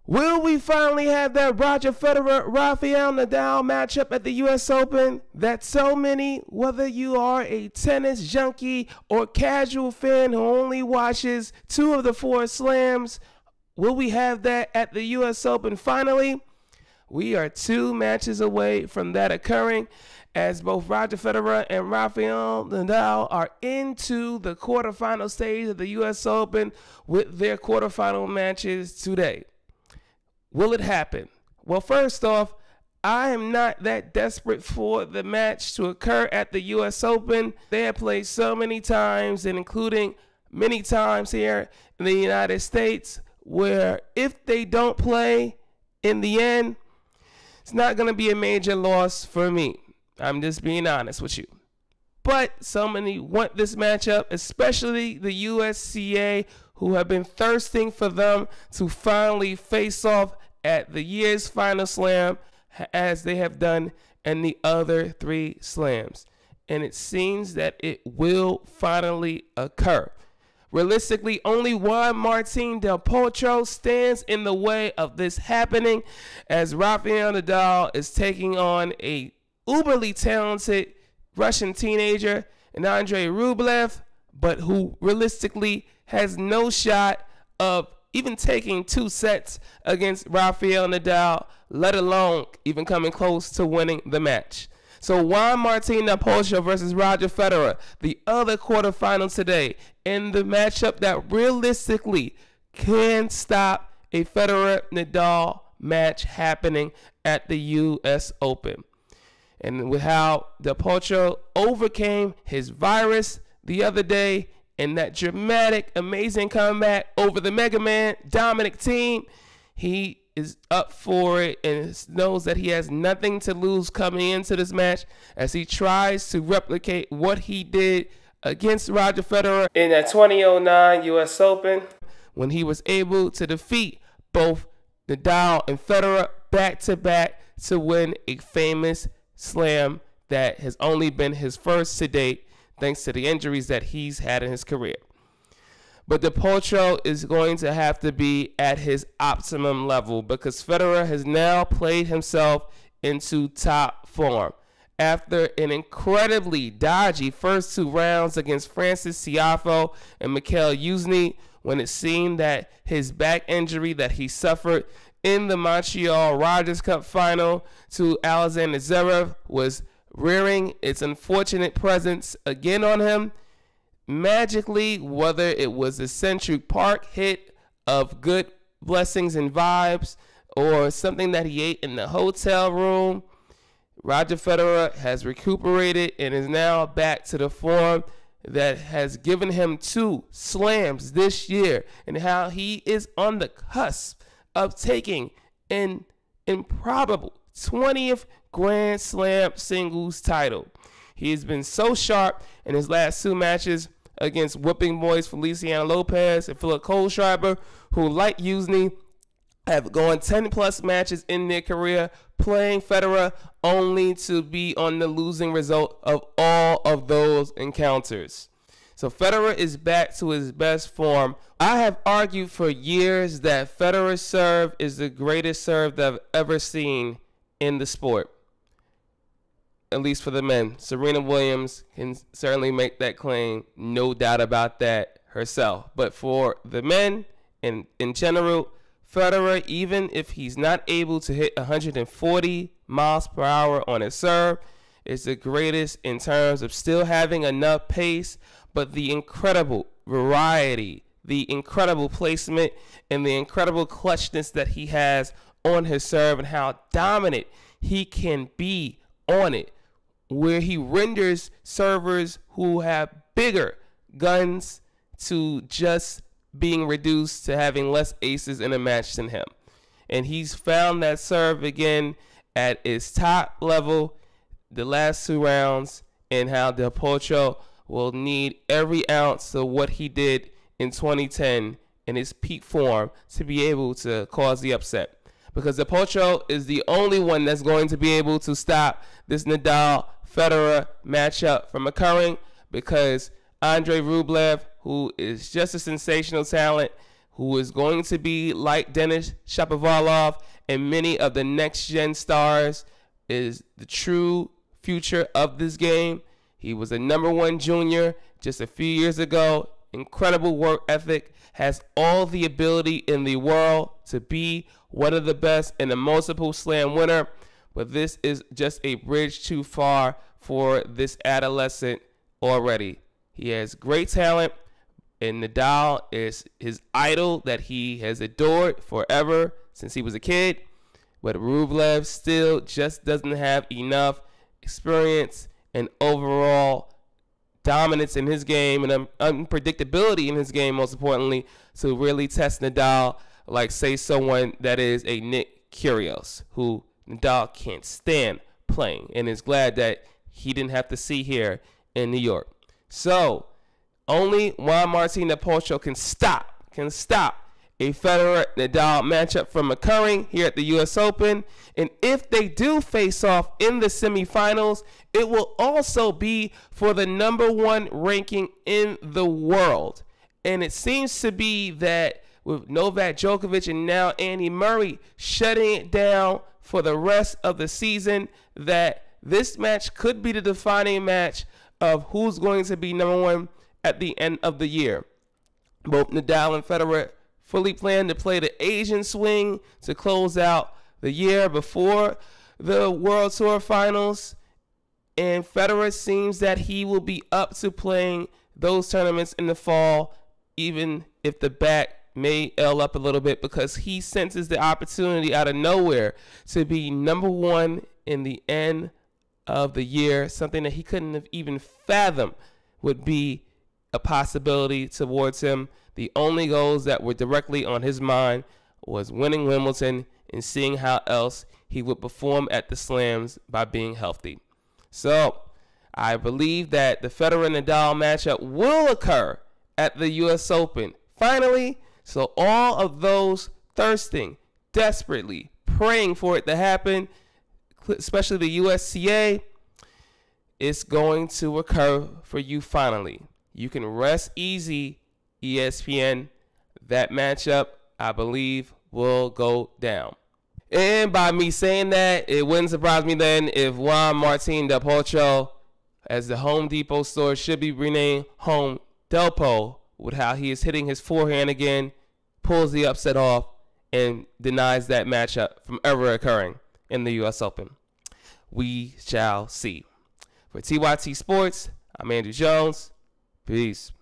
Will we finally have that Roger Federer, Rafael Nadal matchup at the US Open that so many, whether you are a tennis junkie or casual fan who only watches 2 of the 4 slams, will we have that at the US Open finally? We are 2 matches away from that occurring, as both Roger Federer and Rafael Nadal are into the quarterfinal stage of the US Open with their quarterfinal matches today. Will it happen? Well, first off, I am not that desperate for the match to occur at the US Open. They have played so many times, and including many times here in the United States, where if they don't play in the end, it's not going to be a major loss for me. I'm just being honest with you. But so many want this matchup, especially the USTA, who have been thirsting for them to finally face off at the year's final slam, as they have done in the other 3 slams. And it seems that it will finally occur. Realistically, only Juan Martin Del Potro stands in the way of this happening, as Rafael Nadal is taking on a uberly talented Russian teenager, and Andrei Rublev, but who realistically has no shot of even taking 2 sets against Rafael Nadal, let alone even coming close to winning the match. So Juan Martin Del Potro versus Roger Federer, the other quarterfinal today, in the matchup that realistically can stop a Federer-Nadal match happening at the US Open. And with how Del Potro overcame his virus the other day in that dramatic, amazing comeback over the Mega Man Dominic team, he is up for it and knows that he has nothing to lose coming into this match, as he tries to replicate what he did against Roger Federer in that 2009 US Open, when he was able to defeat both Nadal and Federer back-to-back to win a famous slam that has only been his first to date, thanks to the injuries that he's had in his career. But Del Potro is going to have to be at his optimum level, because Federer has now played himself into top form. After an incredibly dodgy first 2 rounds against Francis Tiafoe and Mikhail Yuzny, when it seemed that his back injury that he suffered in the Montreal Rogers Cup final to Alexander Zverev was rearing its unfortunate presence again on him, magically, whether it was a Century Park hit of good blessings and vibes or something that he ate in the hotel room, Roger Federer has recuperated and is now back to the form that has given him 2 slams this year, and how he is on the cusp of taking an improbable 20th Grand Slam singles title. He has been so sharp in his last 2 matches against whooping boys Feliciano Lopez and Philip Kohlschreiber, who, like Yuzny, have gone 10+ matches in their career playing Federer, only to be on the losing result of all of those encounters. So Federer is back to his best form. I have argued for years that Federer's serve is the greatest serve that I've ever seen in the sport, at least for the men. Serena Williams can certainly make that claim, no doubt about that herself. But for the men in general, Federer, even if he's not able to hit 140 miles per hour on his serve, is the greatest in terms of still having enough pace, but the incredible variety, the incredible placement, and the incredible clutchness that he has on his serve, and how dominant he can be on it, where he renders servers who have bigger guns to just being reduced to having less aces in a match than him. And he's found that serve again at its top level the last 2 rounds, and how Del Potro will need every ounce of what he did in 2010 in his peak form to be able to cause the upset. Because Del Potro is the only one that's going to be able to stop this Nadal-Federer matchup from occurring, because Andrei Rublev, who is just a sensational talent, who is going to be like Denis Shapovalov and many of the next-gen stars, is the true future of this game. He was a #1 junior just a few years ago. Incredible work ethic, has all the ability in the world to be one of the best and a multiple slam winner. But this is just a bridge too far for this adolescent already. He has great talent, and Nadal is his idol that he has adored forever since he was a kid. But Rublev still just doesn't have enough experience and overall dominance in his game and unpredictability in his game, most importantly, to really test Nadal like, say, someone that is a Nick Kyrgios, who Nadal can't stand playing and is glad that he didn't have to see here in New York. So only Juan Martin Del Potro can stop a Federer-Nadal matchup from occurring here at the U.S. Open. And if they do face off in the semifinals, it will also be for the #1 ranking in the world. And it seems to be that with Novak Djokovic and now Andy Murray shutting it down for the rest of the season, that this match could be the defining match of who's going to be #1 at the end of the year. Both Nadal and Federer fully plan to play the Asian swing to close out the year before the World Tour Finals. And Federer seems that he will be up to playing those tournaments in the fall, even if the back may L up a little bit, because he senses the opportunity out of nowhere to be #1 in the end of the year, something that he couldn't have even fathomed would be a possibility towards him. The only goals that were directly on his mind was winning Wimbledon and seeing how else he would perform at the slams by being healthy. So I believe that the Federer-Nadal matchup will occur at the U.S. Open finally. So all of those thirsting, desperately praying for it to happen, especially the USTA, it's going to occur for you finally. You can rest easy, ESPN. That matchup, I believe, will go down. And by me saying that, it wouldn't surprise me then if Juan Martin Del Potro, as the Home Depot store should be renamed Home Delpo, with how he is hitting his forehand again, pulls the upset off and denies that matchup from ever occurring in the U.S. Open. We shall see. For TYT Sports, I'm Andrew Jones. Peace.